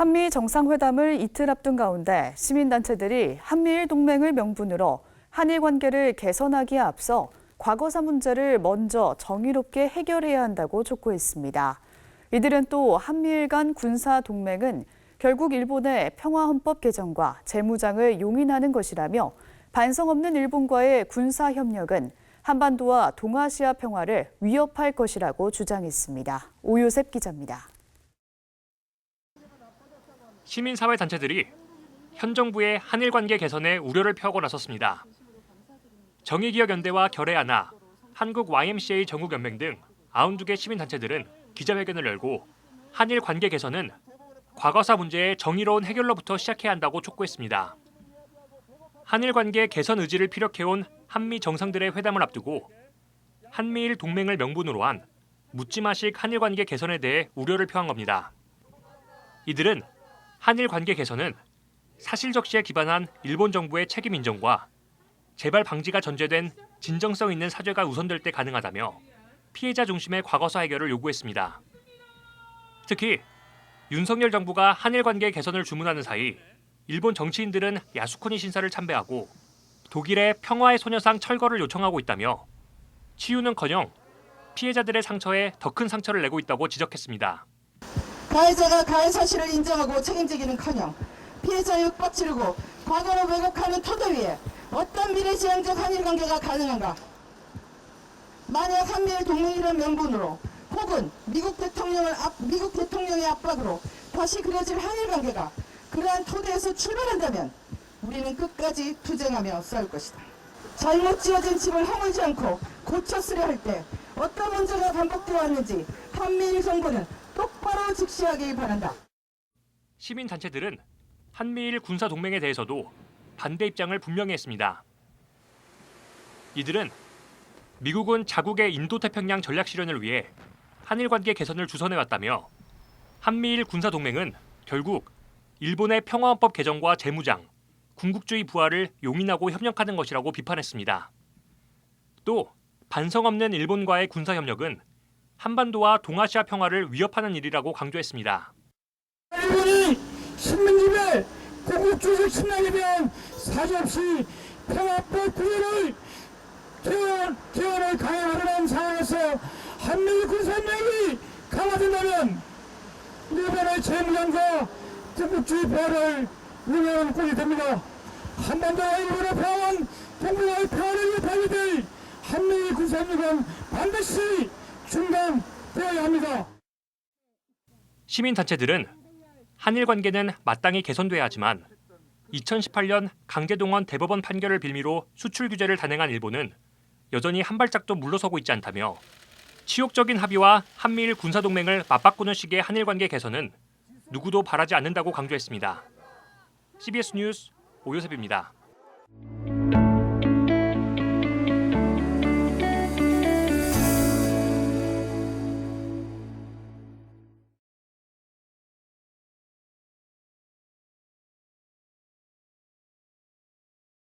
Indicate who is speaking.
Speaker 1: 한미 정상회담을 이틀 앞둔 가운데 시민단체들이 한미일 동맹을 명분으로 한일 관계를 개선하기에 앞서 과거사 문제를 먼저 정의롭게 해결해야 한다고 촉구했습니다. 이들은 또 한미일 간 군사 동맹은 결국 일본의 평화헌법 개정과 재무장을 용인하는 것이라며 반성 없는 일본과의 군사 협력은 한반도와 동아시아 평화를 위협할 것이라고 주장했습니다. 오요셉 기자입니다.
Speaker 2: 시민사회단체들이 현 정부의 한일 관계 개선에 우려를 펴고 나섰습니다. 정의기억연대와 결의하나, 한국 YMCA 전국연맹 등 92개 시민단체들은 기자회견을 열고 한일 관계 개선은 과거사 문제의 정의로운 해결로부터 시작해야 한다고 촉구했습니다. 한일 관계 개선 의지를 피력해온 한미 정상들의 회담을 앞두고 한미일 동맹을 명분으로 한 묻지마식 한일 관계 개선에 대해 우려를 표한 겁니다. 이들은 한일 관계 개선은 사실적시에 기반한 일본 정부의 책임 인정과 재발 방지가 전제된 진정성 있는 사죄가 우선될 때 가능하다며 피해자 중심의 과거사 해결을 요구했습니다. 특히 윤석열 정부가 한일 관계 개선을 주문하는 사이 일본 정치인들은 야수쿠니 신사를 참배하고 독일의 평화의 소녀상 철거를 요청하고 있다며 치유는커녕 피해자들의 상처에 더 큰 상처를 내고 있다고 지적했습니다.
Speaker 3: 가해자가 가해 사실을 인정하고 책임지기는커녕 피해자의 윽박지르고 과거를 왜곡하는 토대 위에 어떤 미래지향적 한일 관계가 가능한가? 만약 한미일 동맹이라는 명분으로 혹은 미국 대통령의 압박으로 다시 그려질 한일 관계가 그러한 토대에서 출발한다면 우리는 끝까지 투쟁하며 싸울 것이다. 잘못 지어진 집을 허물지 않고 고쳐 쓰려 할 때 어떤 문제가 반복되어 왔는지 한미일 정부는 똑바로 직시하기 바란다.
Speaker 2: 시민단체들은 한미일 군사동맹에 대해서도 반대 입장을 분명히 했습니다. 이들은 미국은 자국의 인도태평양 전략실현을 위해 한일 관계 개선을 주선해왔다며 한미일 군사동맹은 결국 일본의 평화헌법 개정과 재무장, 군국주의 부활을 용인하고 협력하는 것이라고 비판했습니다. 또 반성 없는 일본과의 군사협력은 한반도와 동아시아 평화를 위협하는 일이라고 강조했습니다.
Speaker 4: 일본이 식민지배 공국주의적 침략에 대한 사죄없이 평화법 구현을 개헌을 강행하려는 상황에서 한미 군사협력이 강화된다면 일본의 재무장과 군국주의 부활을 위협하는 꼴이 됩니다. 한반도와 일본의 평화는 동북아의 평화를 위협하게 될 한미 군사협력은 반드시 중단되어야 합니다.
Speaker 2: 시민단체들은 한일 관계는 마땅히 개선돼야 하지만 2018년 강제동원 대법원 판결을 빌미로 수출 규제를 단행한 일본은 여전히 한 발짝도 물러서고 있지 않다며 치욕적인 합의와 한미일 군사동맹을 맞바꾸는 식의 한일 관계 개선은 누구도 바라지 않는다고 강조했습니다. CBS 뉴스 오요셉입니다.